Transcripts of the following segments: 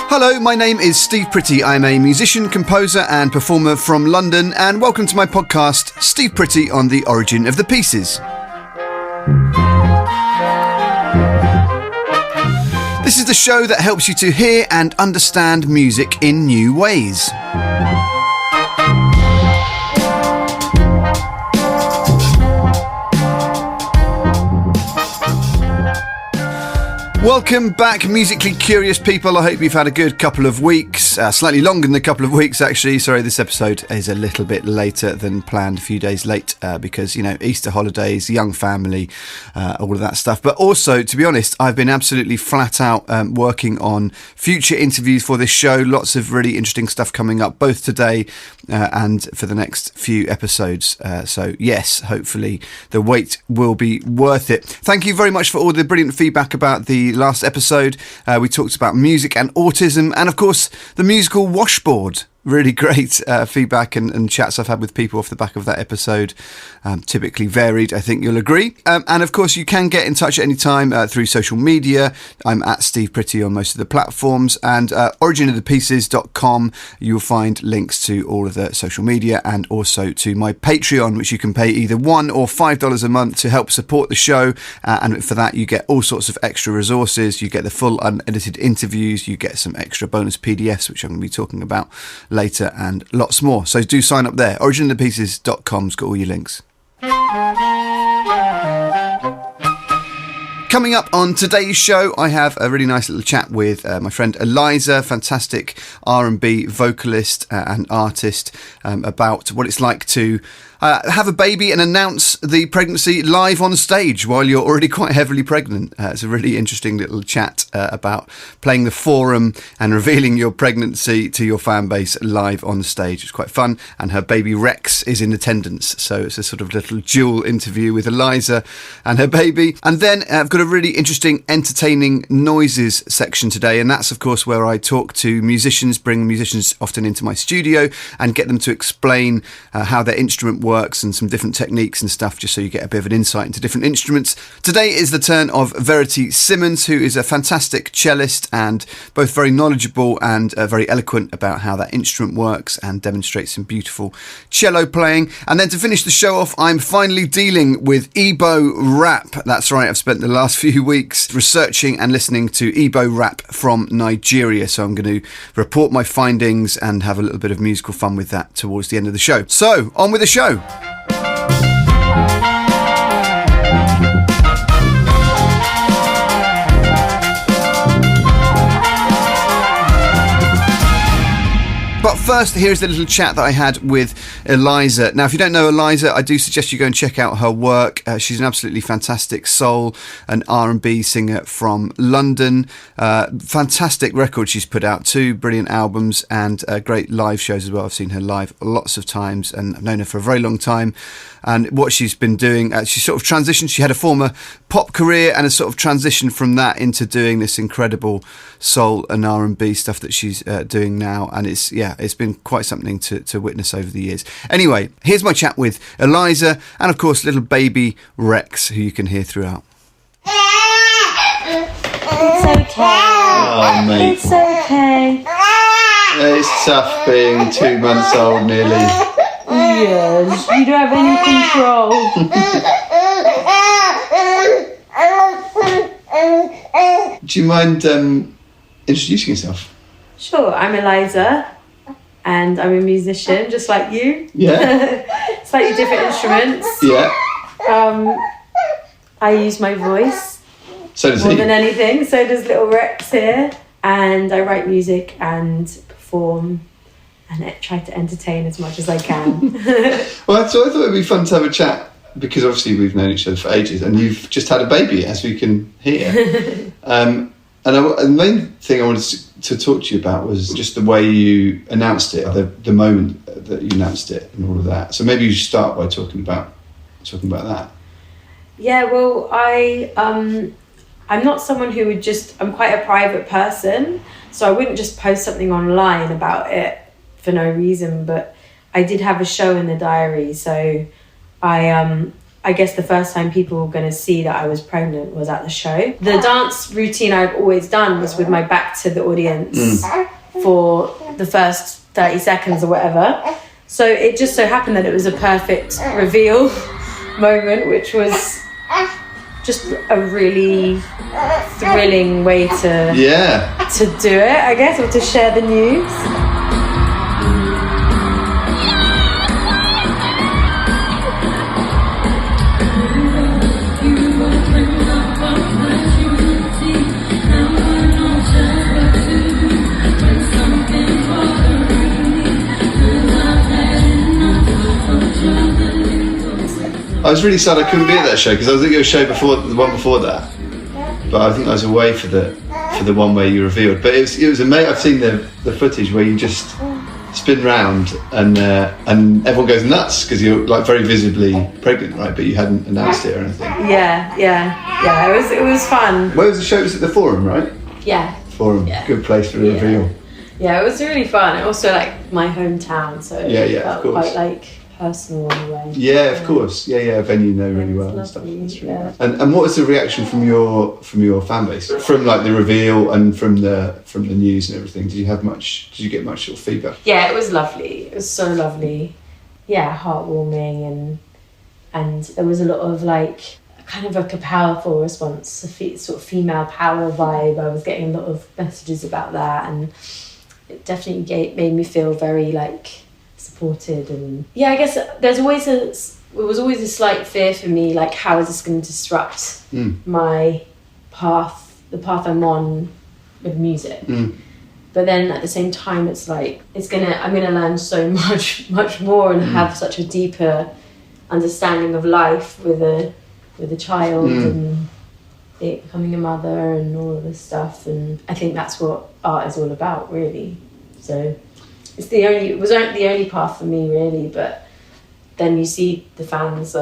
Hello, my name is Steve Pretty. I'm a musician, composer and performer from London, and welcome to my podcast, Steve Pretty on the Origin of the Pieces. This is the show that helps you to hear and understand music in new ways. Welcome back, musically curious people. I hope you've had a good couple of weeks, slightly longer than a couple of weeks actually. Sorry, this episode is a little bit later than planned, a few days late because, you know, Easter holidays, young family, all of that stuff. But also, to be honest, I've been absolutely flat out working on future interviews for this show. Lots of really interesting stuff coming up, both today and for the next few episodes. So yes, hopefully the wait will be worth it. Thank you very much for all the brilliant feedback about the last episode. We talked about music and autism, and of course the musical washboard. Really great feedback and chats I've had with people off the back of that episode. Typically varied, I think you'll agree. And of course, you can get in touch at any time through social media. I'm at Steve Pretty on most of the platforms. And originofthepieces.com, you'll find links to all of the social media and also to my Patreon, which you can pay either $1 or $5 a month to help support the show. And for that, you get all sorts of extra resources. You get the full unedited interviews. You get some extra bonus PDFs, which I'm going to be talking about later, and lots more. So do sign up there. originofthepieces.com's got all your links. Coming up on today's show, I have a really nice little chat with my friend Eliza, fantastic R&B vocalist and artist, about what it's like to have a baby and announce the pregnancy live on stage while you're already quite heavily pregnant. It's a really interesting little chat about playing the forum and revealing your pregnancy to your fan base live on stage. It's quite fun, and her baby Rex is in attendance, so it's a sort of little dual interview with Eliza and her baby. And then I've got a really interesting entertaining noises section today, and that's of course where I talk to musicians, bring musicians often into my studio and get them to explain how their instrument works and some different techniques and stuff, just so you get a bit of an insight into different instruments. Today is the turn of Verity Simmons, who is a fantastic cellist and both very knowledgeable and very eloquent about how that instrument works, and demonstrates some beautiful cello playing. And then to finish the show off, I'm finally dealing with Igbo Rap. That's right, I've spent the last few weeks researching and listening to Igbo Rap from Nigeria, so I'm going to report my findings and have a little bit of musical fun with that towards the end of the show. So, on with the show. But first, here's the little chat that I had with Eliza. Now, if you don't know Eliza, I do suggest you go and check out her work. She's an absolutely fantastic soul and R&B singer from London. Fantastic records she's put out, 2 brilliant albums, and great live shows as well. I've seen her live lots of times, and I've known her for a very long time. And what she's been doing, she sort of transitioned. She had a former pop career and a sort of transition from that into doing this incredible soul and R&B stuff that she's doing now. And it's been quite something to witness over the years. Anyway, here's my chat with Eliza and, of course, little baby Rex, who you can hear throughout. It's okay. Oh, mate. It's okay. It's tough being 2 months old nearly. Yes, you don't have any control. Do you mind introducing yourself? Sure, I'm Eliza, and I'm a musician, just like you. Yeah. Slightly different instruments. Yeah. I use my voice So does more he. than anything. So does little Rex here. And I write music and perform and try to entertain as much as I can. Well, so I thought it'd be fun to have a chat, because obviously we've known each other for ages, and you've just had a baby, as we can hear. And the main thing I wanted to talk to you about was just the way you announced it, the moment that you announced it, and all of that. So maybe you should start by talking about that. Yeah, well, I'm not someone who would I'm quite a private person, so I wouldn't just post something online about it for no reason, but I did have a show in the diary, so I I guess the first time people were going to see that I was pregnant was at the show. The dance routine I've always done was with my back to the audience for the first 30 seconds or whatever. So it just so happened that it was a perfect reveal moment, which was just a really thrilling way to do it, I guess, or to share the news. I was really sad I couldn't be at that show because I was at your show before the one before that, but I think I was away for the one where you revealed. But it was amazing. I've seen the footage where you just spin round and everyone goes nuts because you're like very visibly pregnant, right? But you hadn't announced it or anything. Yeah. It was fun. Where was the show? It was at the Forum, right? Yeah. Forum, good place for a reveal. Yeah, it was really fun. And also like my hometown, so it felt quite like personal in a way. Yeah, of course. Yeah, a venue you know really well and stuff. That's really nice. And what was the reaction from your fan base? From like the reveal and from the news and everything? Did you get much sort of feedback? Yeah, it was lovely. It was so lovely. Yeah, heartwarming and there was a lot of like kind of like a powerful response, a sort of female power vibe. I was getting a lot of messages about that, and it definitely made me feel very like supported. And yeah, I guess there was always a slight fear for me, like how is this going to disrupt my path, the path I'm on with music. But then at the same time, it's like I'm gonna learn so much more and have such a deeper understanding of life with a child and becoming a mother and all of this stuff. And I think that's what art is all about, really. So it wasn't the only path for me, really, but then you see the fans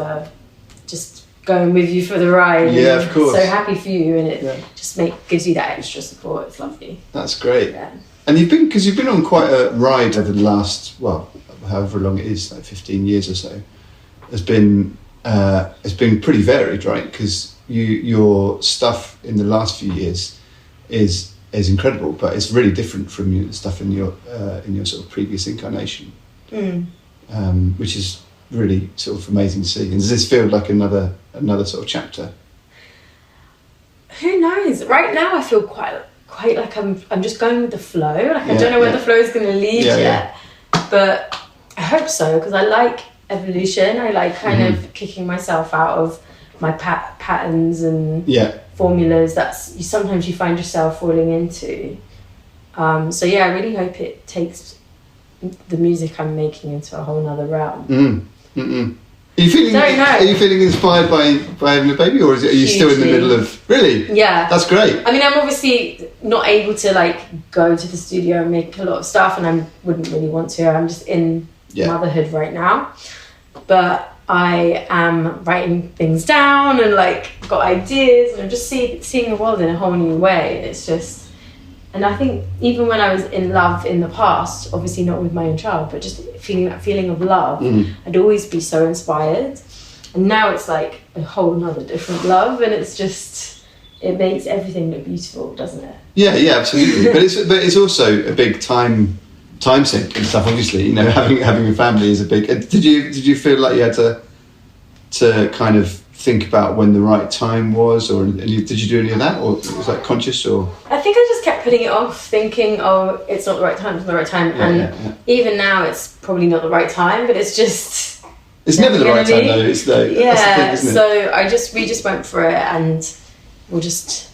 just going with you for the ride. Yeah, of course. So happy for you, and it just gives you that extra support. It's lovely. That's great. Yeah. And you've been on quite a ride over the last, well, however long it is, like 15 years or so. It's been pretty varied, right? Because your stuff in the last few years is incredible, but it's really different from your stuff in your sort of previous incarnation, which is really sort of amazing to see. And does this feel like another sort of chapter? Who knows? Right now, I feel quite like I'm just going with the flow. Like I don't know where the flow is going to lead yet, but I hope so, because I like evolution. I like kind of kicking myself out of my patterns and formulas sometimes you find yourself falling into. So yeah, I really hope it takes the music I'm making into a whole nother realm. Are you feeling inspired by having a baby, or are you still in the middle of... Really? Yeah. That's great. I mean, I'm obviously not able to like go to the studio and make a lot of stuff, and I wouldn't really want to. I'm just in motherhood right now. But I am writing things down and like got ideas, and I'm just seeing the world in a whole new way. It's just... And I think even when I was in love in the past, obviously not with my own child, but just feeling that feeling of love, I'd always be so inspired. And now it's like a whole nother different love, and it's just, it makes everything look beautiful, doesn't it? Yeah, absolutely. but it's also a big time sink and stuff. Obviously, you know, having a family is a big. Did you feel like you had to kind of think about when the right time was, or did you do any of that, or was that conscious? Or I think I just kept putting it off, thinking, oh, it's not the right time, even now it's probably not the right time, but it's just never the right time though. That's the thing, isn't it? So we just went for it, and we'll just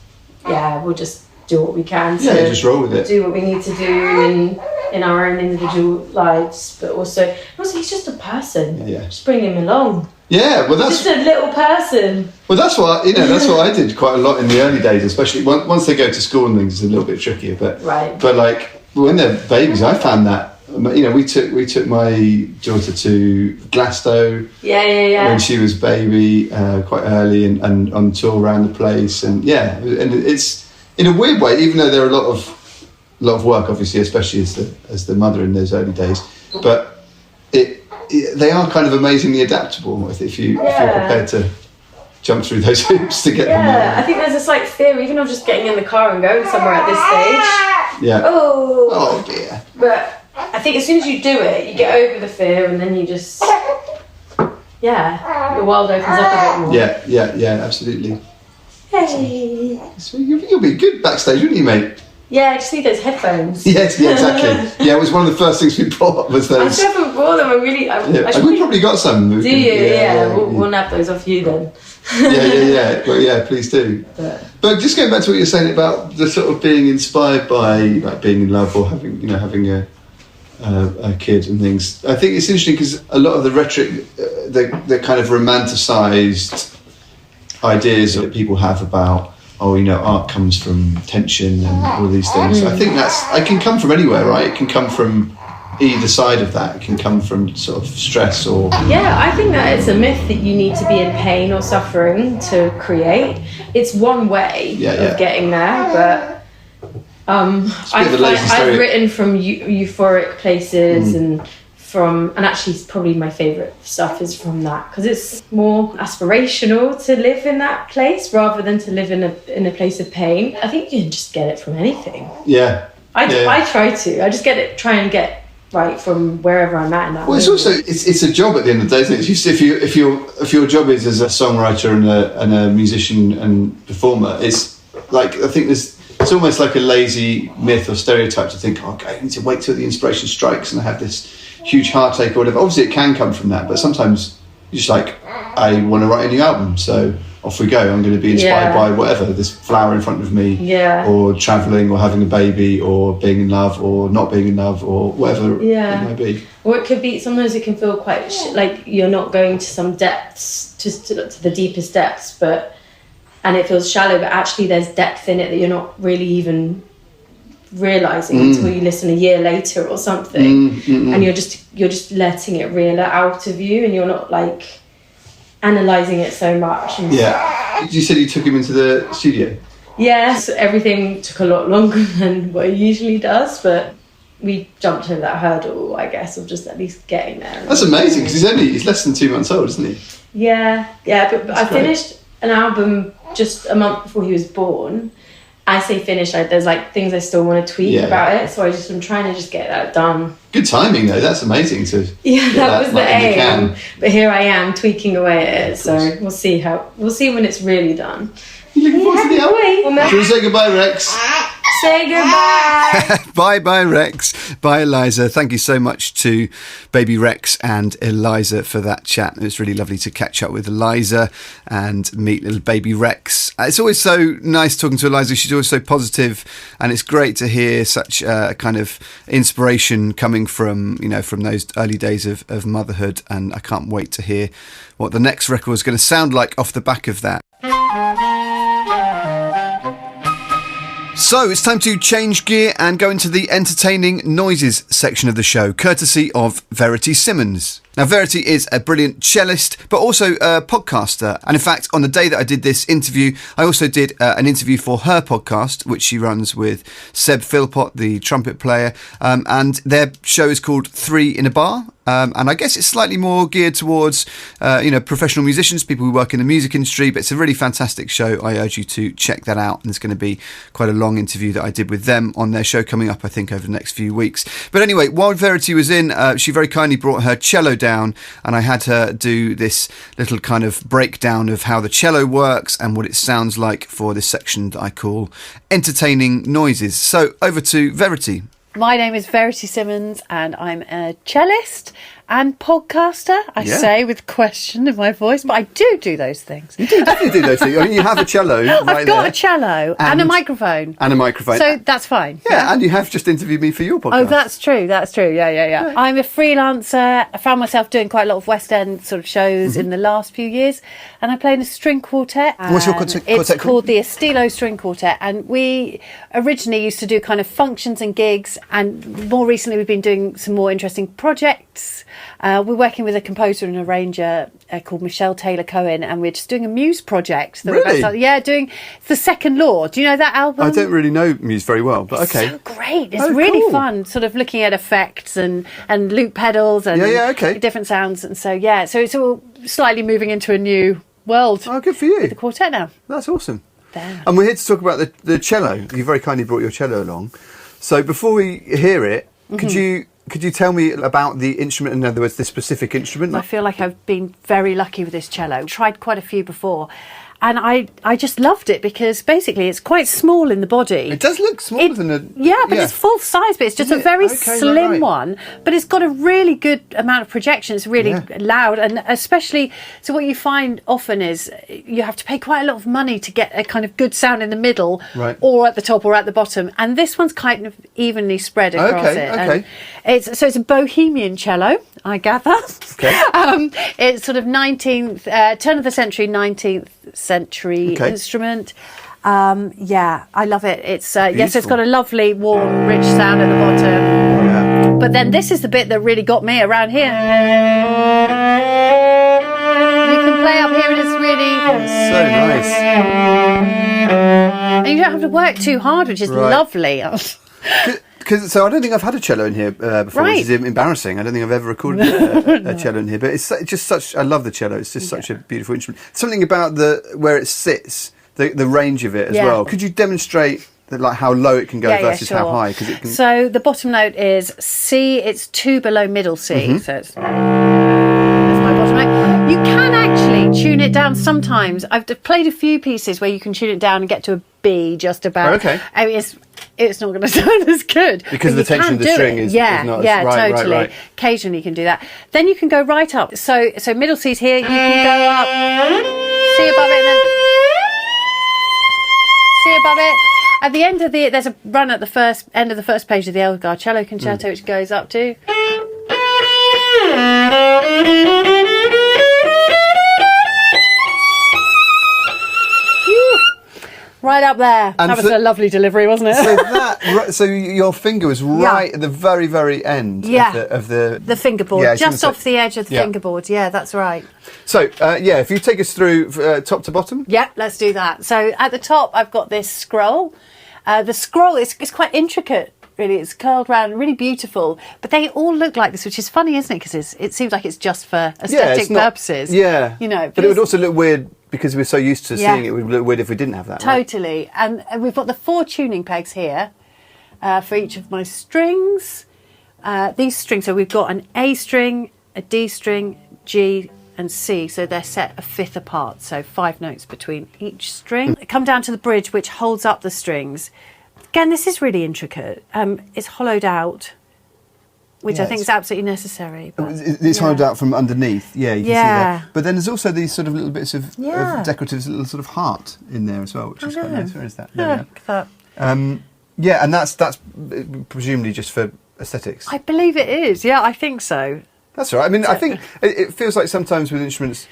do what we can to just roll with it, do what we need to do in our own individual lives, but also he's just a person. Just bring him along. Yeah, well, that's just a little person. Well, that's what I did quite a lot in the early days, especially once they go to school and things. It's a little bit trickier, but like when they're babies, I found that, you know, we took my daughter to Glasgow. When she was baby, quite early, and on tour around the place, and it's in a weird way, even though there are a lot of work, obviously, especially as the mother in those early days, but they are kind of amazingly adaptable if you're prepared to jump through those hoops to get them there. Yeah, I think there's this like fear even of just getting in the car and going somewhere at this stage. Yeah. Oh dear. But I think as soon as you do it, you get over the fear, and then you just your world opens up a bit more. Yeah, absolutely. Hey. So you'll be good backstage, wouldn't you, mate? Yeah, I just need those headphones. Yes, yeah, exactly. Yeah, it was one of the first things we bought was those. I still haven't bought them. We've probably got some. Do you? Yeah. We'll nab those off you then. Yeah. Well, yeah, please do. But just going back to what you're saying about the sort of being inspired by like being in love or having a kid and things. I think it's interesting because a lot of the rhetoric, the kind of romanticised ideas that people have about, art comes from tension and all these things. I think it can come from anywhere, right? It can come from either side of that. It can come from sort of stress or... Yeah, I think that it's a myth that you need to be in pain or suffering to create. It's one way of getting there, but I've written from euphoric places and actually probably my favourite stuff is from that because it's more aspirational to live in that place rather than to live in a place of pain. I think you can just get it from anything. Yeah. I try to. I just try and get right from wherever I'm at in that. Well, it's also it's a job at the end of the day, isn't it? If your job is as a songwriter and a musician and performer, it's like I think it's almost like a lazy myth or stereotype to think, I need to wait till the inspiration strikes and I have this huge heartache or whatever. Obviously, it can come from that, but sometimes you're just like, I want to write a new album, so off we go. I'm going to be inspired by whatever, this flower in front of me, or travelling, or having a baby, or being in love, or not being in love, or whatever it might be. Or it could be, sometimes it can feel quite like you're not going to some depths, just to the deepest depths, and it feels shallow, but actually there's depth in it that you're not really even realising until you listen a year later or something, and you're just letting it reel out of you, and you're not like analysing it so much. You said you took him into the studio? Yes, everything took a lot longer than what it usually does, but we jumped over that hurdle, I guess, of just at least getting there. That's amazing, because he's less than 2 months old, isn't he? Yeah, but I finished an album just a month before he was born. I say finish, there's like things I still want to tweak about it, so I'm trying to just get that done. Good timing though, that's amazing to that was the aim. But here I am tweaking away at it, so we'll see when it's really done. You looking forward to the album? Should we say goodbye, Rex? Say goodbye. Bye, Rex. Bye, Eliza. Thank you so much to baby Rex and Eliza for that chat. It was really lovely to catch up with Eliza and meet little baby Rex. It's always so nice talking to Eliza. She's always so positive, and it's great to hear such a kind of inspiration coming from those early days of motherhood. And I can't wait to hear what the next record is going to sound like off the back of that. So it's time to change gear and go into the entertaining noises section of the show, courtesy of Verity Simmons. Now, Verity is a brilliant cellist, but also a podcaster. And in fact, on the day that I did this interview, I also did an interview for her podcast, which she runs with Seb Philpott, the trumpet player. And their show is called 3 in a Bar. And I guess it's slightly more geared towards, professional musicians, people who work in the music industry. But it's a really fantastic show. I urge you to check that out. And it's going to be quite a long interview that I did with them on their show coming up, I think, over the next few weeks. But anyway, while Verity was in, she very kindly brought her cello down, and I had her do this little kind of breakdown of how the cello works and what it sounds like for this section that I call entertaining noises. So over to Verity. My name is Verity Simmons, and I'm a cellist and podcaster, I say with question in my voice, but I do those things. You do definitely do those things. I mean, you have a cello I've got a cello and a microphone. And a microphone. So that's fine. Yeah, and you have just interviewed me for your podcast. Oh, that's true. Yeah. I'm a freelancer. I found myself doing quite a lot of West End sort of shows in the last few years, and I play in a string quartet. What's your quartet? It's called the Estilo String Quartet, and we originally used to do kind of functions and gigs, and more recently we've been doing some more interesting projects. We're working with a composer and arranger called Michelle Taylor Cohen, and we're just doing a Muse project. Really? Doing the Second Law. Do you know that album? I don't really know Muse very well, but okay. So great. It's really cool. fun, sort of looking at effects and loop pedals and okay. different sounds. And so, so it's all slightly moving into a new world. Oh, good for you. With the quartet now. That's awesome. There. And we're here to talk about the cello. You very kindly brought your cello along. So before we hear it, could you tell me about the instrument, in other words, this specific instrument? I feel like I've been very lucky with this cello. Tried quite a few before. And I just loved it because basically it's quite small in the body. It does look smaller than a... Yeah, but it's full size, but it's just a very slim right. one. But it's got a really good amount of projection. It's really loud. And especially, so what you find often is you have to pay quite a lot of money to get a kind of good sound in the middle or at the top or at the bottom. And this one's kind of evenly spread across it. Okay. And it's a bohemian cello, I gather. Okay. It's sort of 19th, turn of the century, 19th century instrument. I love it. It's so it's got a lovely warm rich sound at the bottom, but then this is the bit that really got me around here. You can play up here and it's really so nice, and you don't have to work too hard, which is lovely. So I don't think I've had a cello in here before, which is embarrassing. I don't think I've ever recorded a cello in here, but it's just such. I love the cello. It's just such a beautiful instrument. Something about where it sits, the range of it as well. Could you demonstrate how low it can go versus how high? Because it can. So the bottom note is C. It's 2 below middle C. So it's. That's my bottom note. You can actually tune it down sometimes. I've played a few pieces where you can tune it down and get to a B just about. Okay. I mean, it's not going to sound as good because the tension of the string is not as totally. Right. Occasionally you can do that. Then you can go right up. So middle C's here. You can go up, C above it, and then C above it. At the end of there's a run at the end of the first page of the Elgar Cello Concerto, which goes up to. Right up there. And that was a lovely delivery, wasn't it? So your finger was right at the very, very end of the fingerboard, just off the edge of the fingerboard. Yeah, that's right. So, if you take us through top to bottom. Yeah, let's do that. So at the top, I've got this scroll. The scroll is quite intricate. Really, it's curled round, really beautiful. But they all look like this, which is funny, isn't it? Because it seems like it's just for aesthetic purposes. Yeah, but it would also look weird because we're so used to seeing it. It would look weird if we didn't have that. Totally, right? And we've got the 4 tuning pegs here for each of my strings. These strings, so we've got an A string, a D string, G, and C, so they're set a fifth apart, so 5 notes between each string. Come down to the bridge, which holds up the strings. Again, this is really intricate. It's hollowed out, which I think is absolutely necessary. But, it's hollowed out from underneath. Yeah, you can see that. But then there's also these sort of little bits of decorative little sort of heart in there as well, which is quite nice. Where is that? Look at that. And that's presumably just for aesthetics. I believe it is. Yeah, I think so. That's all right. I mean, I think it feels like sometimes with instruments,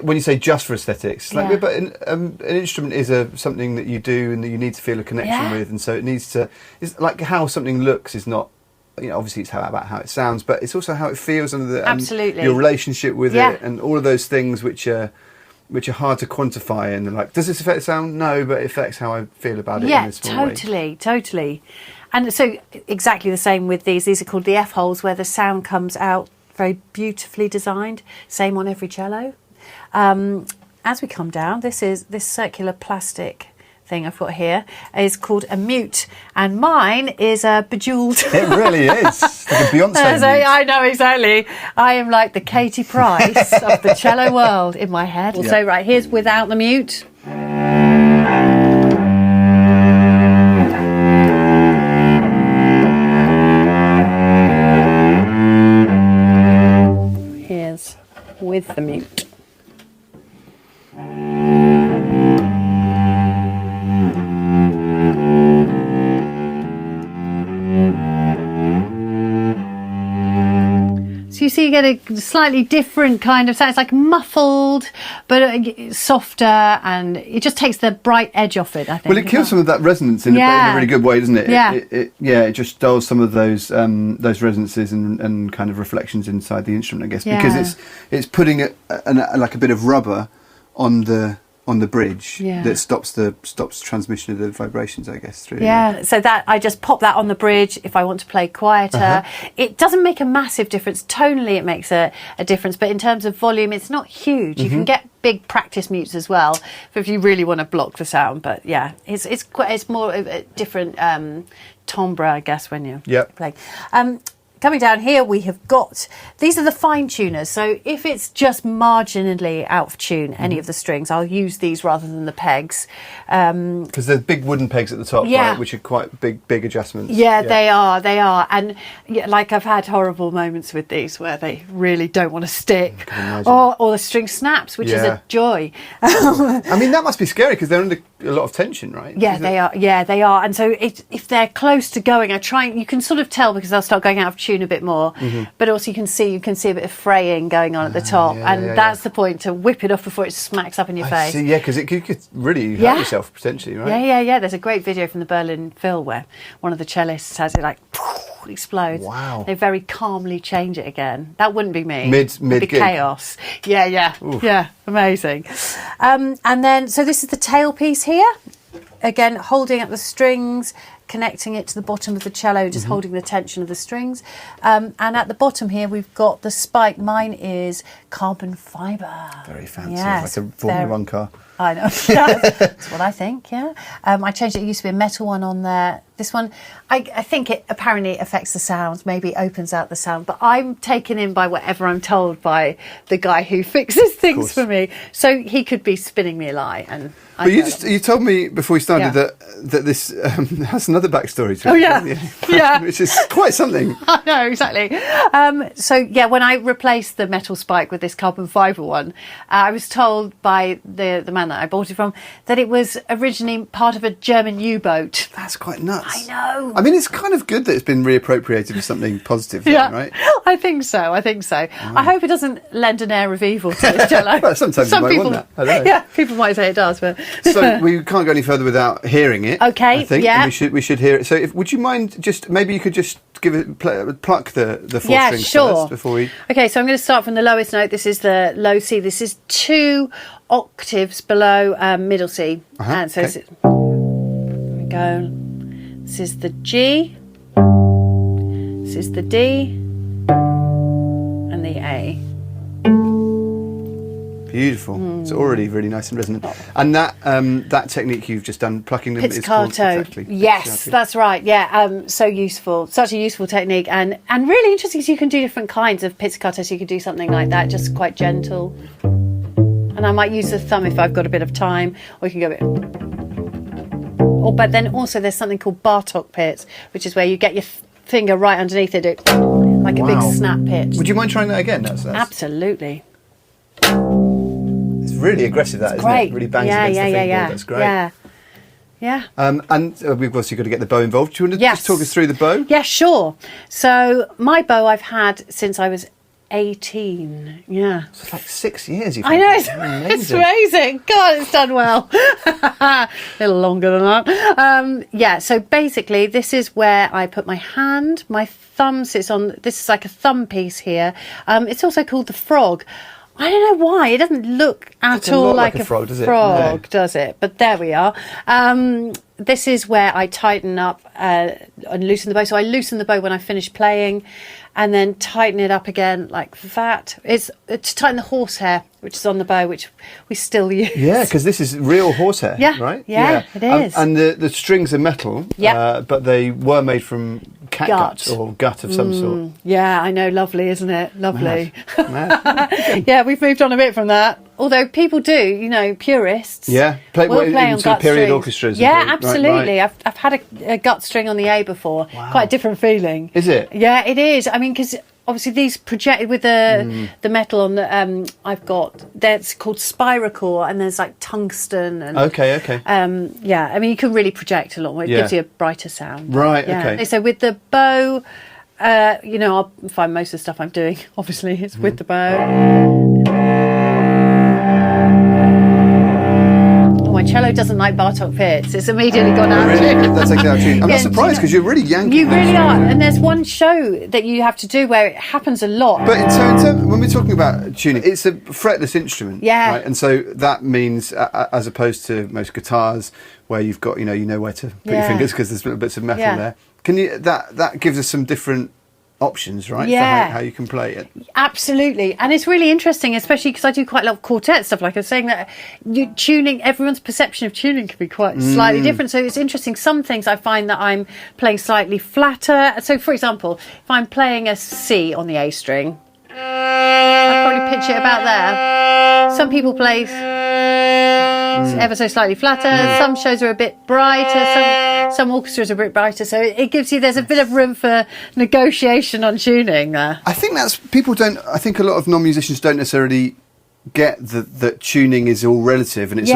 when you say just for aesthetics, but an instrument is something that you do and that you need to feel a connection with, and so it needs to. It's like how something looks is not, obviously it's about how it sounds, but it's also how it feels and your relationship with it, and all of those things which are hard to quantify. And like, does this affect the sound? No, but it affects how I feel about it. Yeah, in a small way. Totally. And so exactly the same with these. These are called the F holes, where the sound comes out very beautifully designed. Same on every cello. As we come down, this circular plastic thing I've got here is called a mute, and mine is a bejewelled. It really is. It's like a Beyonce mute. I know, exactly. I am like the Katie Price of the cello world in my head. So right, here's without the mute. Here's with the mute. So you see, you get a slightly different kind of sound. It's like muffled. muffled, but softer, and it just takes the bright edge off it, I think. Well, it kills some of that resonance in a really good way, doesn't it? Yeah. It just dulls some of those resonances and kind of reflections inside the instrument, I guess, because it's putting like a bit of rubber on the bridge that stops transmission of the vibrations, I guess, through. Yeah, so that I just pop that on the bridge if I want to play quieter. It doesn't make a massive difference. Tonally, it makes a difference, but in terms of volume, it's not huge. You can get big practice mutes as well if you really want to block the sound. But yeah, it's more of a different timbre, I guess, when you're playing. Coming down here, we have got, these are the fine tuners. So if it's just marginally out of tune, any of the strings, I'll use these rather than the pegs. Because there's big wooden pegs at the top, right, which are quite big adjustments. Yeah, they are. And like I've had horrible moments with these where they really don't want to stick. Or the string snaps, which is a joy. I mean, that must be scary because they're under a lot of tension, right? Yeah, they are. Yeah, they are. And so if they're close to going, you can sort of tell because they'll start going out of tune a bit more, but also you can see a bit of fraying going on at the top, that's the point, to whip it off before it smacks up in your face. See, because it could really hurt yourself potentially, right? Yeah. There's a great video from the Berlin Phil where one of the cellists has it like explodes. Wow. They very calmly change it again. That wouldn't be me. Mid chaos. Yeah. Amazing. And then so this is the tailpiece here. Again, holding up the strings, connecting it to the bottom of the cello, just holding the tension of the strings. And at the bottom here, we've got the spike. Mine is carbon fibre. Very fancy, like a Formula 1 car. I know. That's what I think, yeah. I changed it. It used to be a metal one on there. This one, I think it apparently affects the sound, maybe opens out the sound, but I'm taken in by whatever I'm told by the guy who fixes things for me. So he could be spinning me a lie. But you told me before we started that this has another backstory to it. Oh, yeah. Which is quite something. I know, exactly. When I replaced the metal spike with this carbon fibre one, I was told by the man that I bought it from that it was originally part of a German U-boat. That's quite nuts. I know. I mean, it's kind of good that it's been reappropriated for something positive, right? I think so. Wow. I hope it doesn't lend an air of evil to the cello. Well, sometimes some people want that. I don't know. Yeah, people might say it does, but so we can't go any further without hearing it. Okay, I think. And we should hear it. So, would you mind maybe you could just pluck the four strings first before we. Okay, so I'm going to start from the lowest note. This is the low C. This is 2 octaves below middle C. And so here we go. This is the G. This is the D. And the A. Beautiful. It's already really nice and resonant. And that technique you've just done, plucking them, is called exactly. Yes, that's right. Yeah, so useful. Such a useful technique, and really interesting because you can do different kinds of pizzicato. So you could do something like that, just quite gentle. And I might use the thumb if I've got a bit of time, or you can go a bit. But then also there's something called Bartok pitch, which is where you get your finger right underneath it, like a big snap pitch. Would you mind trying that again? That's Absolutely. It's really aggressive, that, isn't it? Really bangs against the fingerboard. That's great. Yeah. And we've also got to get the bow involved. Do you want to just talk us through the bow? Yeah, sure. So my bow I've had since I was 18. Yeah. It's like 6 years you've had. I know, it's amazing. God, it's done well. A little longer than that. So basically this is where I put my hand. My thumb sits on, this is like a thumb piece here. It's also called the frog. I don't know why. It doesn't look at all like a frog, does it? Does it? But there we are. This is where I tighten up and loosen the bow. So I loosen the bow when I finish playing and then tighten it up again like that. It's to tighten the horsehair, which is on the bow, which we still use. Yeah, because this is real horsehair, right? Yeah, it is. And the strings are metal, but they were made from catgut or gut of some sort. Yeah, I know. Lovely, isn't it? Lovely. Mad. Yeah, we've moved on a bit from that. Although people do, purists. Yeah, play on gut period strings. Orchestras. Yeah, absolutely. Right. I've had a gut string on the A before. Wow. Quite a different feeling. Is it? Yeah, it is. I mean, because obviously these projected with the metal on the I've got, that's called Spiracore, and there's like tungsten and okay. I mean you can really project a lot more. It gives you a brighter sound. Right. Okay. So with the bow, I'll find most of the stuff I'm doing obviously it's with the bow. cello doesn't like Bartok fifths. It's immediately gone out of Really? tune. That's taken out of tune. I'm not Yeah, surprised because you're really yanking. You really are. And there's one show that you have to do where it happens a lot. But in terms, when we're talking about tuning, it's a fretless instrument, Yeah. right? And so that means, as opposed to most guitars, where you've got, you know where to put your Yeah. fingers because there's little bits of metal Yeah. there. Can you that gives us some different options, right? Yeah. For how you can play it. Absolutely. And it's really interesting, especially because I do quite a lot of quartet stuff. Like I was saying, that everyone's perception of tuning can be quite slightly different. So it's interesting. Some things I find that I'm playing slightly flatter. So, for example, if I'm playing a C on the A string, I'd probably pitch it about there. Some people play ever so slightly flatter. Some shows are a bit brighter. Some orchestras are a bit brighter. So it gives you, there's a bit of room for negotiation on tuning there. I think I think a lot of non-musicians don't necessarily get that tuning is all relative, and it's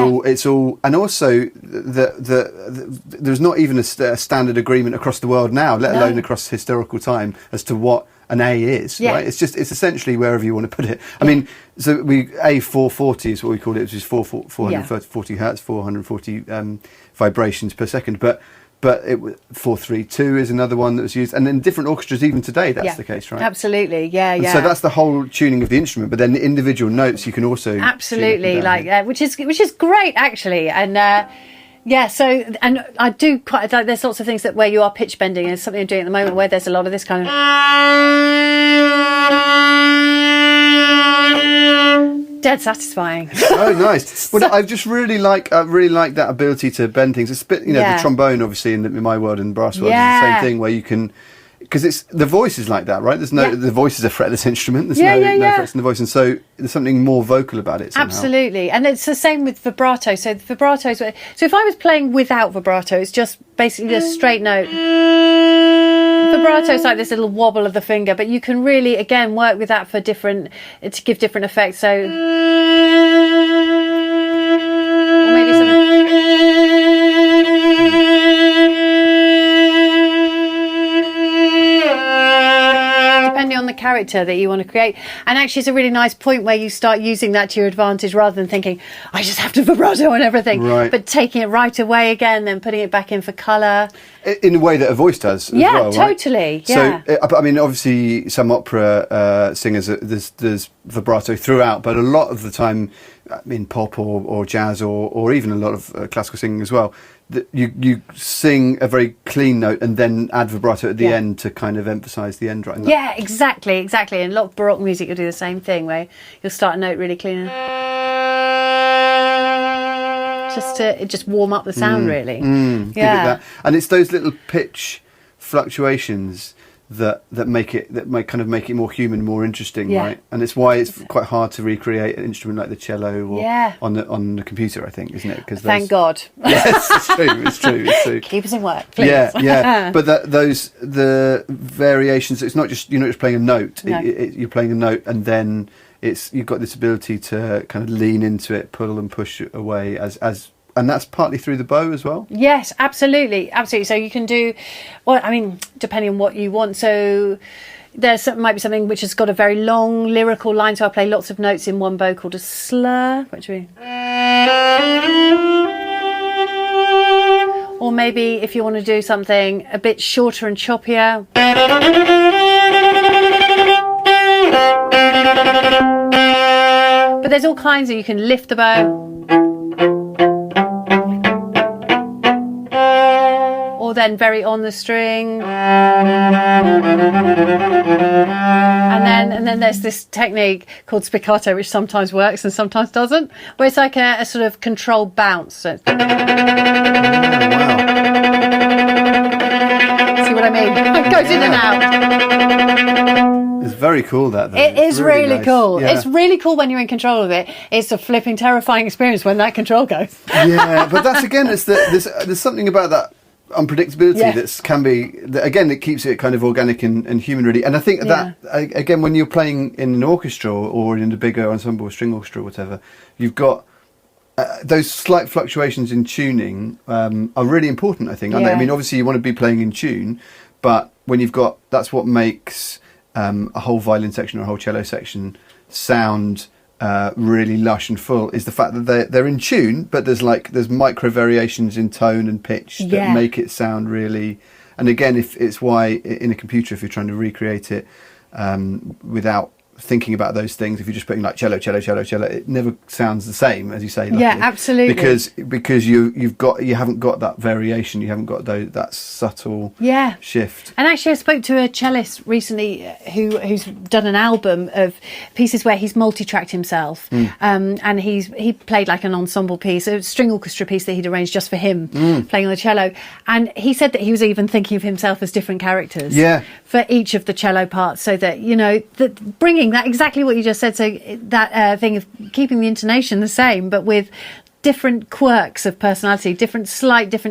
all, and also there's not even a standard agreement across the world now, let alone across historical time, as to what an A is, right? It's essentially wherever you want to put it. I mean, so A440 is what we call it, which is 440 hertz, 440 vibrations per second. But 432 is another one that was used, and in different orchestras even today that's the case, right? Absolutely, yeah. So that's the whole tuning of the instrument, but then the individual notes you can also absolutely which is great actually, and. So and I do quite like, there's lots of things where you are pitch bending, and it's something I'm doing at the moment where there's a lot of this kind of dead satisfying. Oh, nice. Well, I just really like that ability to bend things. It's a bit, the trombone obviously in my world and brass world is the same thing, where you can, because it's the voice is like that, right? There's the voice is a fretless instrument. There's no frets in the voice, and so there's something more vocal about it somehow. Absolutely, and it's the same with vibrato. So the vibratos. So if I was playing without vibrato, it's just basically a straight note. Vibrato is like this little wobble of the finger, but you can really again work with that to give different effects. So, or maybe something. Depending on the character that you want to create. And actually it's a really nice point where you start using that to your advantage, rather than thinking I just have to vibrato and everything, but taking it right away again, then putting it back in for colour in a way that a voice does as well, totally, right? So I mean, obviously some opera singers, there's vibrato throughout, but a lot of the time in pop or jazz or even a lot of classical singing as well, you sing a very clean note and then add vibrato at the end to kind of emphasise the end, right? Yeah, exactly. And a lot of Baroque music will do the same thing, where you'll start a note really clean, just warm up the sound, really. Give it that. And it's those little pitch fluctuations that make it make it more human, more interesting, right? And it's why it's quite hard to recreate an instrument like the cello or on the computer, I think, isn't it? Because thank God. Yes, it's true. Keep us in work, please. Yeah. But the variations. It's not just, you're not just playing a note. No. You're playing a note, and then you've got this ability to kind of lean into it, pull and push it away and that's partly through the bow as well? Yes, absolutely. So you can do, well, I mean, depending on what you want. So might be something which has got a very long lyrical line, so I play lots of notes in one bow called a slur, or maybe if you want to do something a bit shorter and choppier. But there's all kinds you can lift the bow. Or then very on the string, and then there's this technique called spiccato, which sometimes works and sometimes doesn't, where it's like a sort of controlled bounce. So see what I mean? It goes in and out. It's very cool, that though. It is really nice. cool. Yeah. It's really cool when you're in control of it. It's a flipping terrifying experience when that control goes. Yeah, but that's again, there's something about that unpredictability that keeps it kind of organic and human, really. And I think that again, when you're playing in an orchestra or in a bigger ensemble, string orchestra or whatever, you've got those slight fluctuations in tuning are really important, I think, aren't they? I mean, obviously you want to be playing in tune, but when you've got, that's what makes a whole violin section or a whole cello section sound really lush and full is the fact that they're in tune, but there's micro variations in tone and pitch that make it sound really. And again, if it's why in a computer, if you're trying to recreate it without thinking about those things, if you're just putting like cello, it never sounds the same, as you say. Luckily, absolutely. Because you haven't got that variation, you haven't got that subtle shift. And actually, I spoke to a cellist recently who's done an album of pieces where he's multi-tracked himself, and he played like an ensemble piece, a string orchestra piece that he'd arranged just for him, playing on the cello. And he said that he was even thinking of himself as different characters for each of the cello parts, so that that bringing that exactly what you just said, so that thing of keeping the intonation the same but with different quirks of personality, different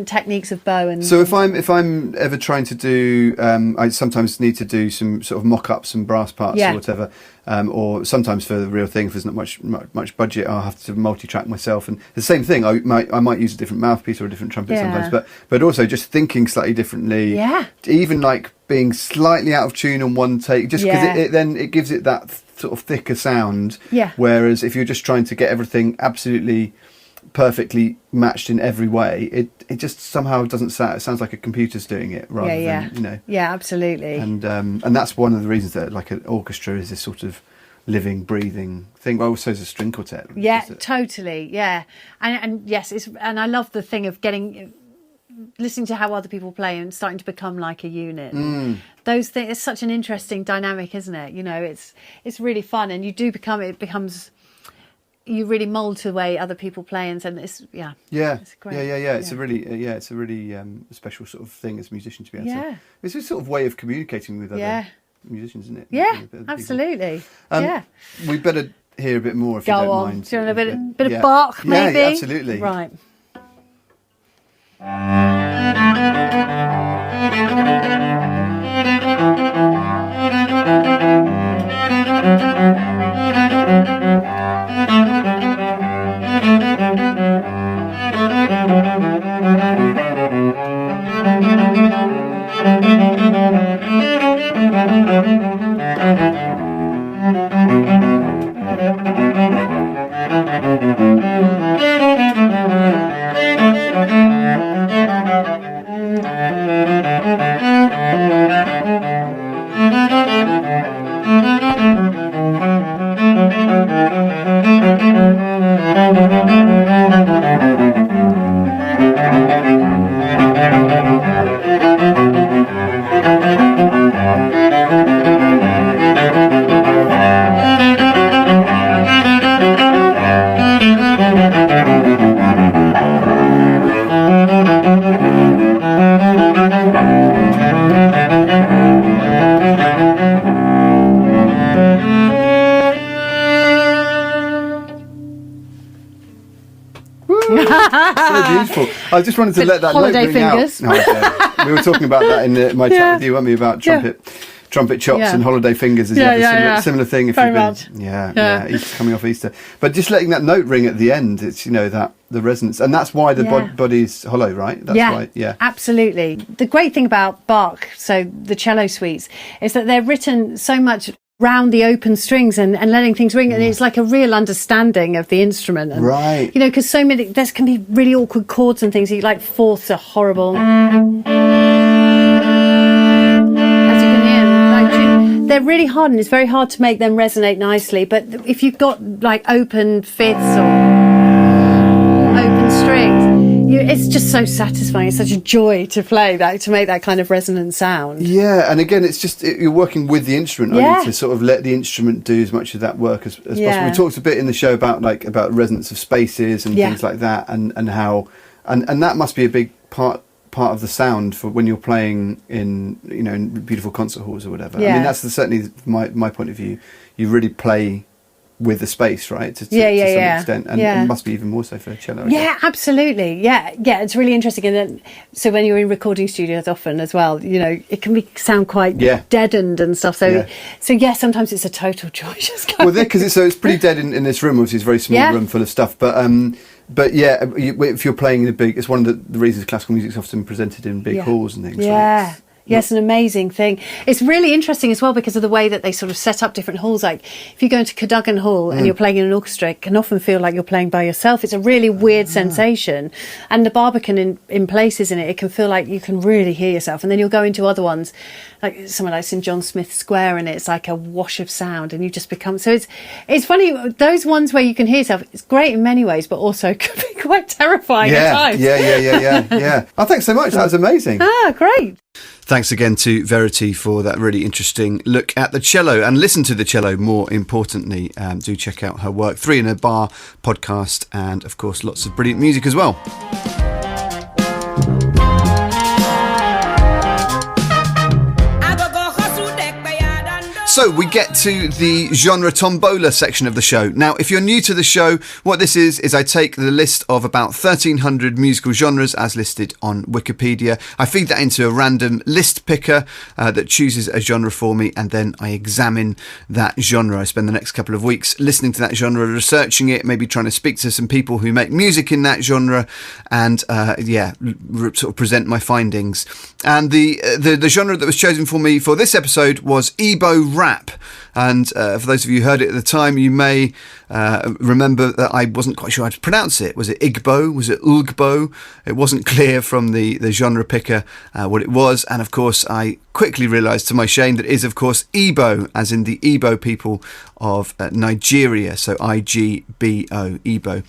techniques of bow. And so if I'm ever trying to do I sometimes need to do some sort of mock-ups and brass parts or whatever, or sometimes for the real thing, if there's not much budget, I'll have to multi-track myself. And the same thing, I might use a different mouthpiece or a different trumpet sometimes, but also just thinking slightly differently, even like being slightly out of tune on one take, just because it gives it that sort of thicker sound. Whereas if you're just trying to get everything absolutely perfectly matched in every way, it just somehow doesn't sound. It sounds like a computer's doing it rather than absolutely. And that's one of the reasons that like an orchestra is this sort of living, breathing thing. Well, so is a string quartet. Totally. And yes, and I love the thing of listening to how other people play and starting to become like a unit. Those things, it's such an interesting dynamic, isn't it? It's really fun, and you really mould to the way other people play, and it's great. It's a really special sort of thing as a musician to be able to. It's a sort of way of communicating with other musicians, isn't it? Yeah, absolutely. We better hear a bit more if you don't mind. Do you want a bit of Bach, maybe? Yeah, absolutely. Right. Beautiful. I just wanted to let that holiday note ring fingers. Out. We were talking about that in my chat with you, weren't we? About trumpet chops and holiday fingers. Similar thing. If very much. Easter, coming off Easter, but just letting that note ring at the end. It's that the resonance, and that's why the body's hollow, right? That's why. Yeah, absolutely. The great thing about Bach, so the cello suites, is that they're written so much round the open strings and letting things ring, and it's like a real understanding of the instrument, and, right? Because so many there can be really awkward chords and things. Like fourths are horrible, as you can hear. They're really hard, and it's very hard to make them resonate nicely. But if you've got like open fifths or open strings, it's just so satisfying. It's such a joy to play that, to make that kind of resonant sound. Yeah, and again, it's just you're working with the instrument. I need to sort of let the instrument do as much of that work as possible. We talked a bit in the show about resonance of spaces and things like that, and how and that must be a big part of the sound for when you're playing in in beautiful concert halls or whatever. I mean, that's certainly my point of view. You really play with the space, right? To some extent, and it must be even more so for cello. Absolutely. It's really interesting. And then, so when you're in recording studios, often as well, it can sound quite deadened and stuff. So sometimes it's a total joy just going. Well, because it's pretty dead in this room. Obviously, it's a very small room full of stuff, but if you're playing in a big, it's one of the reasons classical music's often presented in big halls and things. Yeah. Right? Yes, an amazing thing. It's really interesting as well because of the way that they sort of set up different halls. Like if you go into Cadogan Hall and you're playing in an orchestra, it can often feel like you're playing by yourself. It's a really weird sensation. And the Barbican in places in it can feel like you can really hear yourself. And then you'll go into other ones, like somewhere like St John Smith Square, and it's like a wash of sound and you just become... So it's funny, those ones where you can hear yourself, it's great in many ways, but also can be quite terrifying at times. Yeah. Oh, thanks so much. That was amazing. Great. Thanks again to Verity for that really interesting look at the cello and listen to the cello, more importantly. Do check out her work, 3 in a Bar podcast, and of course lots of brilliant music as well. So we get to the Genre Tombola section of the show. Now, if you're new to the show, what this is I take the list of about 1,300 musical genres as listed on Wikipedia. I feed that into a random list picker that chooses a genre for me, and then I examine that genre. I spend the next couple of weeks listening to that genre, researching it, maybe trying to speak to some people who make music in that genre, and sort of present my findings. And the genre that was chosen for me for this episode was Igbo Rap. And for those of you who heard it at the time, you may remember that I wasn't quite sure how to pronounce it. Was it Igbo? Was it Ulgbo? It wasn't clear from the genre picker what it was. And of course, I quickly realised to my shame that it is, of course, Igbo, as in the Igbo people of Nigeria. So Igbo, Igbo.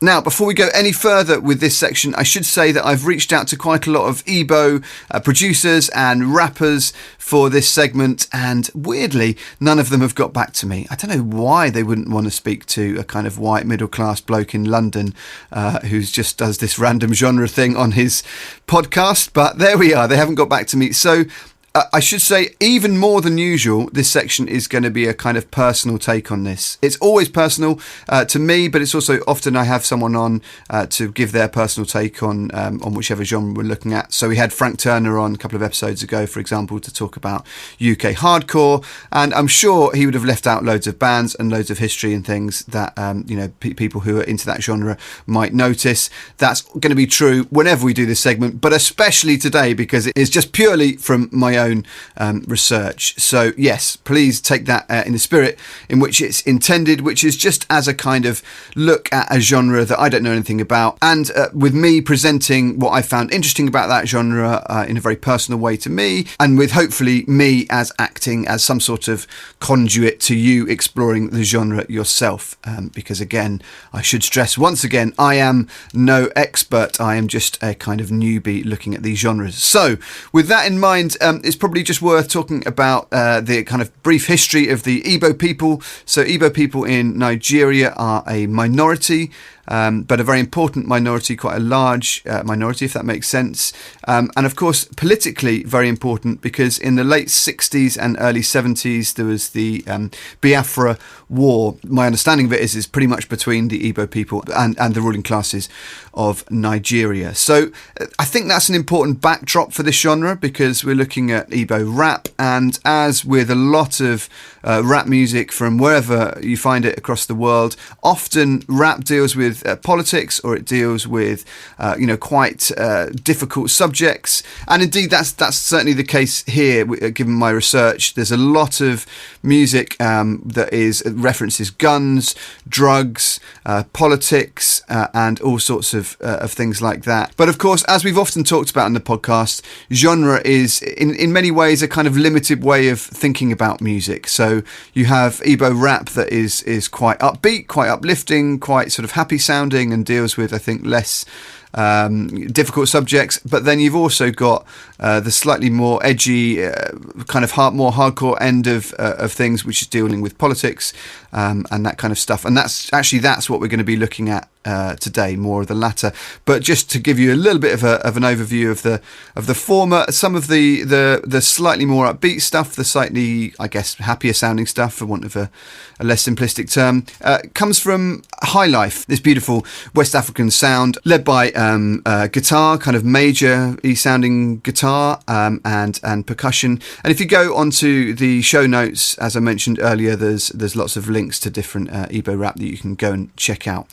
Now, before we go any further with this section, I should say that I've reached out to quite a lot of Igbo producers and rappers for this segment, and weirdly, none of them have got back to me. I don't know why they wouldn't want to speak to a kind of white middle-class bloke in London who just does this random genre thing on his podcast, but there we are. They haven't got back to me. So I should say, even more than usual, this section is going to be a kind of personal take on this. It's always personal to me, but it's also often I have someone on to give their personal take on whichever genre we're looking at. So we had Frank Turner on a couple of episodes ago, for example, to talk about UK hardcore, and I'm sure he would have left out loads of bands and loads of history and things that people who are into that genre might notice. That's going to be true whenever we do this segment, but especially today because it is just purely from my own research. So yes, please take that in the spirit in which it's intended, which is just as a kind of look at a genre that I don't know anything about, and with me presenting what I found interesting about that genre in a very personal way to me, and with hopefully me as acting as some sort of conduit to you exploring the genre yourself, because again, I should stress once again, I am no expert. I am just a kind of newbie looking at these genres. So with that in mind, it's probably just worth talking about the kind of brief history of the Igbo people. So Igbo people in Nigeria are a minority, but a very important minority, quite a large minority, if that makes sense. And of course, politically very important, because in the late 60s and early 70s, there was the Biafra War. My understanding of it is pretty much between the Igbo people and the ruling classes of Nigeria. So I think that's an important backdrop for this genre, because we're looking at Igbo rap, and as with a lot of rap music from wherever you find it across the world, often rap deals with politics, or it deals with quite difficult subjects, and indeed that's certainly the case here. Given my research, there's a lot of music that references guns, drugs, politics, and all sorts of things like that. But of course, as we've often talked about in the podcast, genre is in many ways a kind of limited way of thinking about music. So you have Igbo rap that is quite upbeat, quite uplifting, quite sort of happy sounding, and deals with, I think, less difficult subjects. But then you've also got the slightly more edgy, kind of more hardcore end of things, which is dealing with politics and that kind of stuff. And that's what we're going to be looking at today, more of the latter. But just to give you a little bit of an overview of the former, some of the slightly more upbeat stuff, the slightly, I guess, happier sounding stuff, for want of a less simplistic term, comes from High Life, this beautiful West African sound led by guitar, kind of major-y sounding guitar, and percussion. And if you go onto the show notes, as I mentioned earlier, there's lots of links to different Igbo rap that you can go and check out.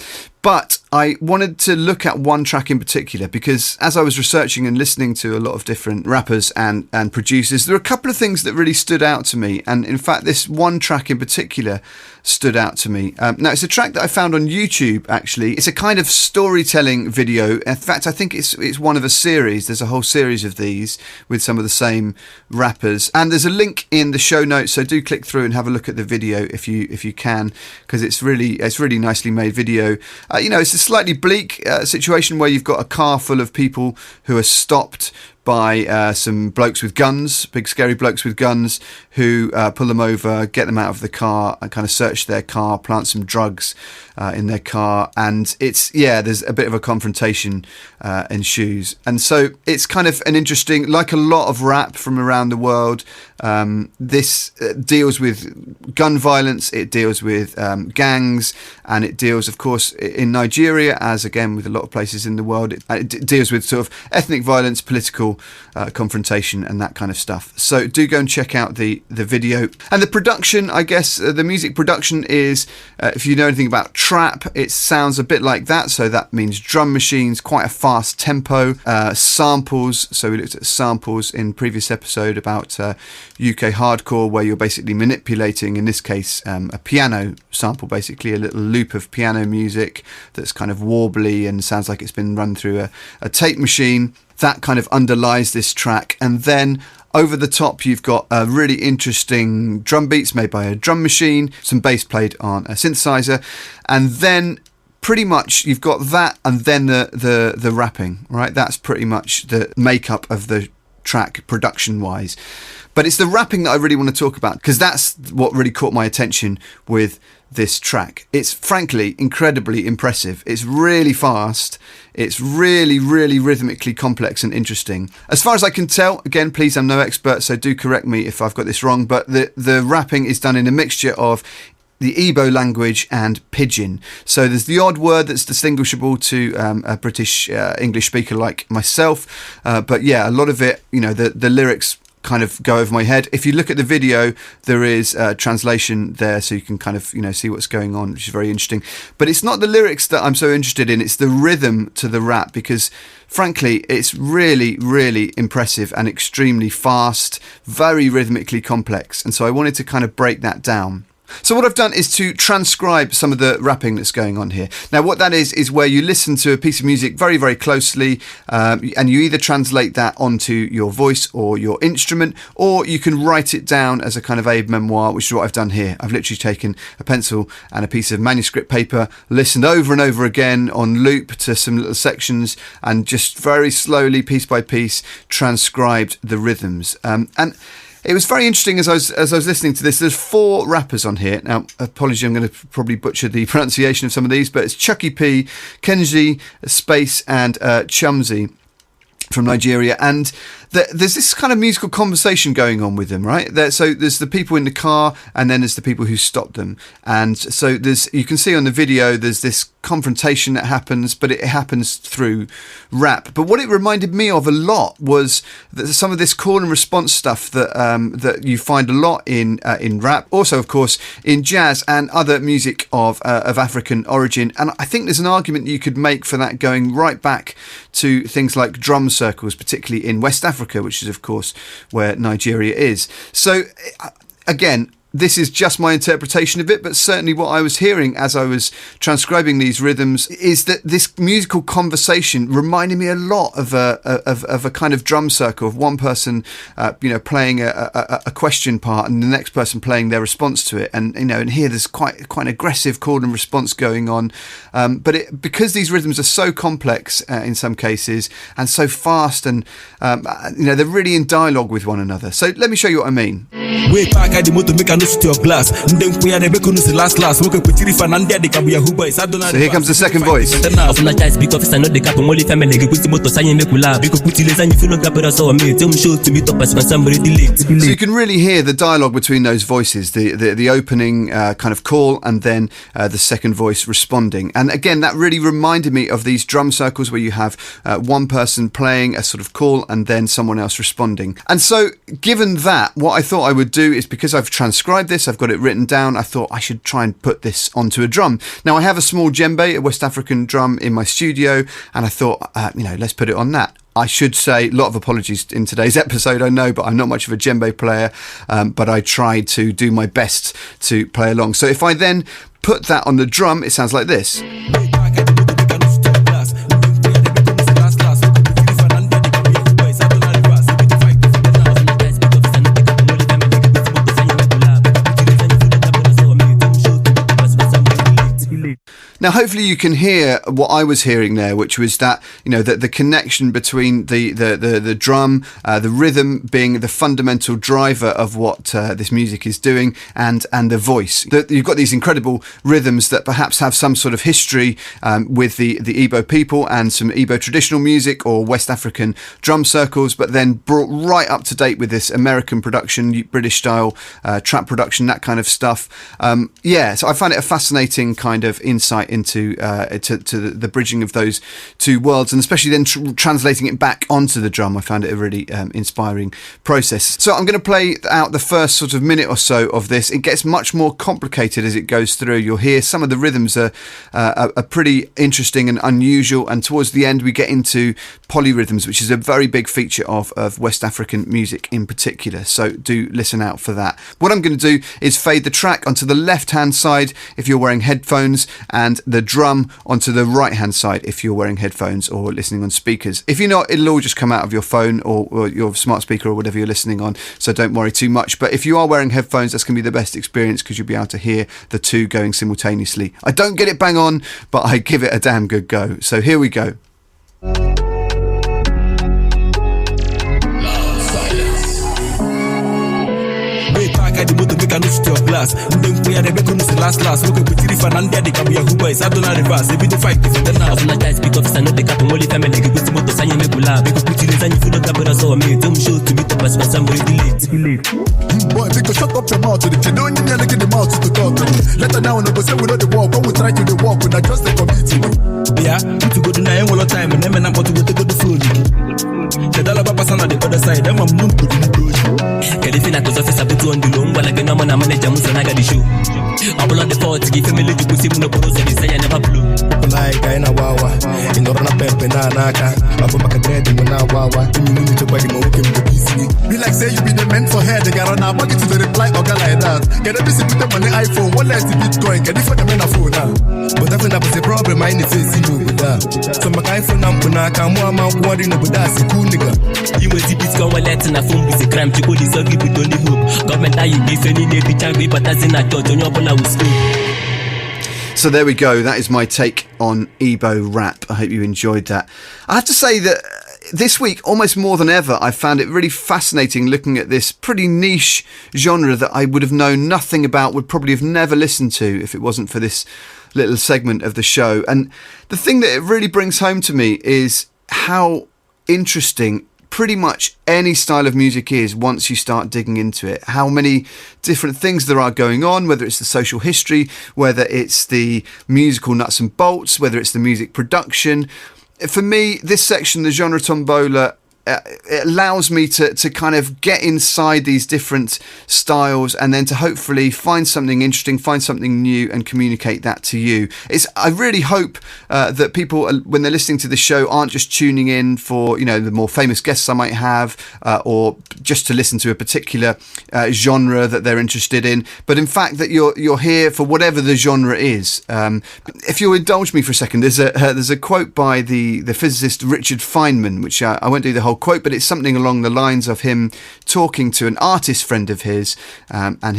But I wanted to look at one track in particular because as I was researching and listening to a lot of different rappers and producers, there are a couple of things that really stood out to me. And in fact, this one track in particular stood out to me. Now, it's a track that I found on YouTube, actually. It's a kind of storytelling video. In fact, I think it's one of a series. There's a whole series of these with some of the same rappers. And there's a link in the show notes, so do click through and have a look at the video if you can, because it's really nicely made video. It's a slightly bleak situation where you've got a car full of people who are stopped by some blokes with guns, big scary blokes with guns, who pull them over, get them out of the car and kind of search their car, plant some drugs in their car. And there's a bit of a confrontation ensues. And so it's kind of an interesting, like a lot of rap from around the world, this deals with gun violence, it deals with gangs, and it deals, of course, in Nigeria, as again with a lot of places in the world, it deals with sort of ethnic violence, political confrontation and that kind of stuff. So do go and check out the video. And the production, I guess, the music production is, if you know anything about trap, it sounds a bit like that. So that means drum machines, quite a fast tempo, samples. So we looked at samples in previous episode about UK hardcore, where you're basically manipulating, in this case, a piano sample, basically a little loop of piano music that's kind of warbly and sounds like it's been run through a tape machine. That kind of underlies this track. And then over the top, you've got really interesting drum beats made by a drum machine, some bass played on a synthesizer, and then pretty much you've got that, and then the rapping, right? That's pretty much the makeup of the track production wise. But it's the rapping that I really want to talk about, because that's what really caught my attention with this track. It's frankly incredibly impressive. It's really fast. It's really, really rhythmically complex and interesting. As far as I can tell, again, please, I'm no expert, so do correct me if I've got this wrong, but the rapping is done in a mixture of the Igbo language and pidgin. So there's the odd word that's distinguishable to a British English speaker like myself. But yeah, a lot of it, the lyrics kind of go over my head. If you look at the video, there is a translation there, so you can kind of see what's going on, which is very interesting. But it's not the lyrics that I'm so interested in, it's the rhythm to the rap, because frankly it's really, really impressive and extremely fast, very rhythmically complex. And so I wanted to kind of break that down. So what I've done is to transcribe some of the rapping that's going on here. Now what that is where you listen to a piece of music very, very closely, and you either translate that onto your voice or your instrument, or you can write it down as a kind of aid memoir, which is what I've done here. I've literally taken a pencil and a piece of manuscript paper, listened over and over again on loop to some little sections, and just very slowly, piece by piece, transcribed the rhythms. And it was very interesting as I was listening to this. There's 4 rappers on here. Now, apology, I'm going to probably butcher the pronunciation of some of these, but it's Chucky P, Kenji, Space, and Chumsy from Nigeria. And there's this kind of musical conversation going on with them, right? So there's the people in the car, and then there's the people who stopped them. And so you can see on the video, there's this confrontation that happens, but it happens through rap. But what it reminded me of a lot was that some of this call and response stuff that you find a lot in rap, also of course in jazz and other music of African origin. And I think there's an argument you could make for that going right back to things like drum circles, particularly in West Africa, which is of course where Nigeria is. So again, this is just my interpretation of it, but certainly what I was hearing as I was transcribing these rhythms is that this musical conversation reminded me a lot of a kind of drum circle of one person, playing a question part and the next person playing their response to it. And, and here there's quite an aggressive call and response going on. But because these rhythms are so complex in some cases and so fast and, they're really in dialogue with one another. So let me show you what I mean. Wait, I got the motor make a to your glass. So here comes the second voice. So you can really hear the dialogue between those voices, the opening kind of call and then the second voice responding. And again, that really reminded me of these drum circles where you have one person playing a sort of call and then someone else responding. And so given that, what I thought I would do is, because I've transcribed transcribed this, I've got it written down. I thought I should try and put this onto a drum. Now I have a small djembe, a West African drum in my studio, and I thought, let's put it on that. I should say, a lot of apologies in today's episode, I know, but I'm not much of a djembe player, but I tried to do my best to play along. So if I then put that on the drum, it sounds like this. Now, hopefully you can hear what I was hearing there, which was that, the connection between the drum, the rhythm being the fundamental driver of what this music is doing, and the voice. You've got these incredible rhythms that perhaps have some sort of history with the Igbo people and some Igbo traditional music or West African drum circles, but then brought right up to date with this American production, British style trap production, that kind of stuff. So I find it a fascinating kind of insight into to the bridging of those two worlds, and especially then translating it back onto the drum. I found it a really inspiring process. So I'm going to play out the first sort of minute or so of this. It gets much more complicated as it goes through. You'll hear some of the rhythms are pretty interesting and unusual, and towards the end we get into polyrhythms, which is a very big feature of West African music in particular. So do listen out for that. What I'm going to do is fade the track onto the left hand side if you're wearing headphones, and the drum onto the right hand side if you're wearing headphones or listening on speakers. If you're not, it'll all just come out of your phone or your smart speaker or whatever you're listening on, so don't worry too much. But if you are wearing headphones, that's going to be the best experience because you'll be able to hear the two going simultaneously. I don't get it bang on, but I give it a damn good go. So here we go. The motor make a no to your glass. Then we are the bacon is the last. Look at the fan and the Kabuya Huba is Adona reverse. If you fight for the now, not guys speak of Sano, the Captain Molly family, with the motor sign Megula, because put it in the camera so me, don't show to meet up as somebody delete. Boy, they go shut up your mouth to the don't you get the mouth to talk. Let her now go say we know the walk, but we try to the walk when I just the committee. Yeah, to go to Nine all the time and then I'm about to go to the food. The dollar pass on the other side, I'm not to the bush. Anything I was office up to on the loan, while I can manage a Musanaga the show. I'm on the fort to give family to put him no pose and say I never blew. Like I know Wawa, in Orana Pepe Naka, Abu Bakadred in Wawa, you need to buy him okay with the PC. Be like say you be the man for head, they got on our pocket to the reply or like that. Get a busy with them on the iPhone, one less the Bitcoin, get it for the men of phone now. But I think that was a problem, I need to see you with that. So my iPhone number, I'm wondering about that, cool nigga. You will see Bitcoin wallet in a phone with a crime to go this ugly with only hope. Government, you give any name, but that's in a church on your Bola with school. So there we go. That is my take on Igbo Rap. I hope you enjoyed that. I have to say that this week, almost more than ever, I found it really fascinating looking at this pretty niche genre that I would have known nothing about, would probably have never listened to if it wasn't for this little segment of the show. And the thing that it really brings home to me is how interesting pretty much any style of music is once you start digging into it. How many different things there are going on, whether it's the social history, whether it's the musical nuts and bolts, whether it's the music production. For me, this section, the Genre Tombola, it allows me to kind of get inside these different styles and then to hopefully find something interesting, find something new and communicate that to you. I really hope that people, when they're listening to the show, aren't just tuning in for, the more famous guests I might have or just to listen to a particular genre that they're interested in, but in fact that you're here for whatever the genre is. If you'll indulge me for a second, there's a quote by the physicist Richard Feynman, which I won't do the whole quote, but it's something along the lines of him talking to an artist friend of his, and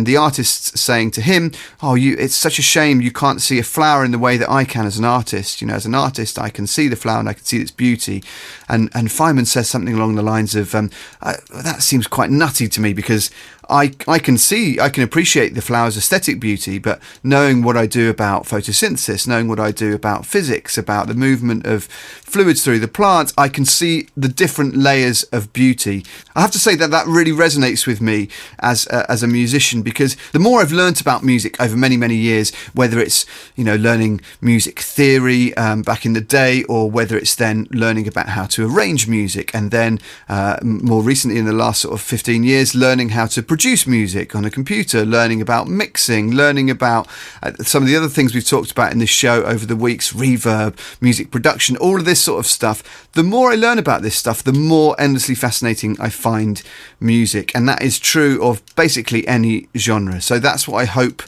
the artist saying to him, it's such a shame you can't see a flower in the way that I can as an artist. As an artist I can see the flower and I can see its beauty, and Feynman says something along the lines of that seems quite nutty to me, because I can appreciate the flower's aesthetic beauty, but knowing what I do about photosynthesis, knowing what I do about physics, about the movement of fluids through the plant, I can see the different layers of beauty. I have to say that really resonates with me as a musician, because the more I've learnt about music over many, many years, whether it's, learning music theory back in the day, or whether it's then learning about how to arrange music, and then more recently in the last sort of 15 years, learning how to produce produce music on a computer, learning about mixing, learning about some of the other things we've talked about in this show over the weeks, reverb, music production, all of this sort of stuff. The more I learn about this stuff, the more endlessly fascinating I find music. And that is true of basically any genre. So that's what I hope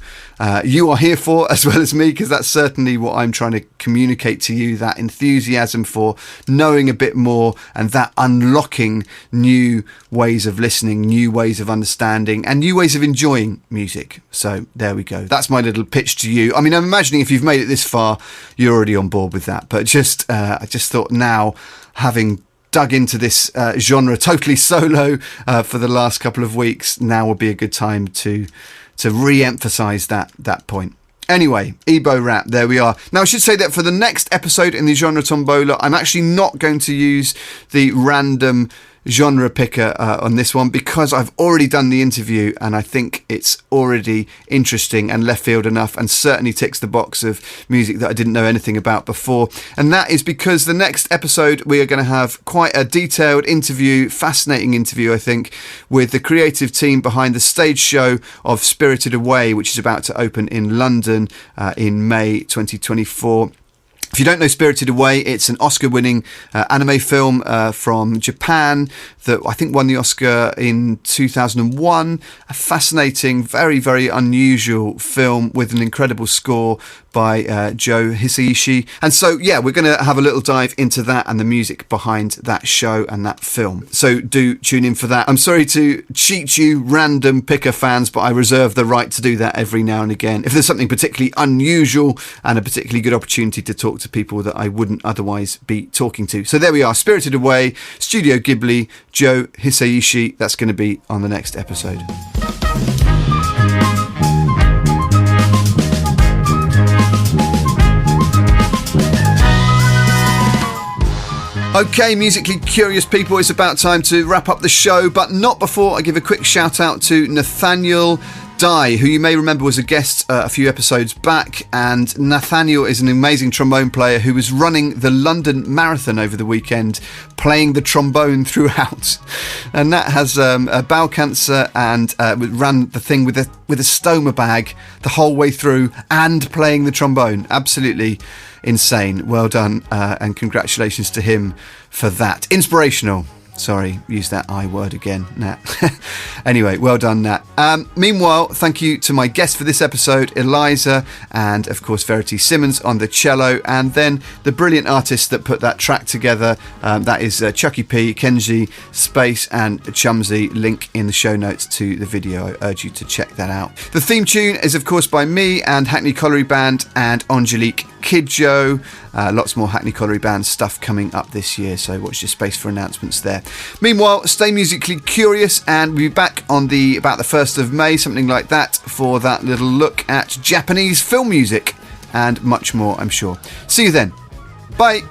you are here for, as well as me, because that's certainly what I'm trying to communicate to you, that enthusiasm for knowing a bit more and that unlocking new ways of listening, new ways of understanding and new ways of enjoying music. So there we go. That's my little pitch to you. I mean, I'm imagining if you've made it this far, you're already on board with that. But I just thought now, having dug into this genre totally solo for the last couple of weeks, now would be a good time to re-emphasize that point. Anyway, Igbo Rap, there we are. Now, I should say that for the next episode in the Genre Tombola, I'm actually not going to use the random genre picker on this one, because I've already done the interview and I think it's already interesting and left field enough, and certainly ticks the box of music that I didn't know anything about before. And that is because the next episode we are going to have quite a detailed interview, fascinating interview, I think, with the creative team behind the stage show of Spirited Away, which is about to open in London in May 2024. If you don't know Spirited Away, it's an Oscar-winning anime film from Japan that I think won the Oscar in 2001. A fascinating, very, very unusual film with an incredible score by Joe Hisaishi. And so, yeah, we're going to have a little dive into that and the music behind that show and that film. So do tune in for that. I'm sorry to cheat you, random picker fans, but I reserve the right to do that every now and again. If there's something particularly unusual and a particularly good opportunity to talk to people that I wouldn't otherwise be talking to. So there we are, Spirited Away, Studio Ghibli, Joe Hisaishi. That's going to be on the next episode. Okay, musically curious people, it's about time to wrap up the show, but not before I give a quick shout out to Nathaniel Dye, who you may remember was a guest a few episodes back. And Nathaniel is an amazing trombone player who was running the London Marathon over the weekend, playing the trombone throughout. And Nat has bowel cancer and ran the thing with a stoma bag the whole way through and playing the trombone. Absolutely insane. Well done, and congratulations to him for that. Inspirational. Sorry, use that I word again, Nat. Anyway, well done, Nat. Meanwhile, thank you to my guest for this episode, Eliza, and of course Verity Simmons on the cello, and then the brilliant artists that put that track together. That is Chucky P, Kenji, Space, and Chumsy. Link in the show notes to the video. I urge you to check that out. The theme tune is of course by me and Hackney Colliery Band and Angelique Kidjo. Lots more Hackney Colliery Band stuff coming up this year, so watch your space for announcements there. Meanwhile, stay musically curious, and we'll be back on about the 1st of May, something like that, for that little look at Japanese film music and much more, I'm sure. See you then. Bye.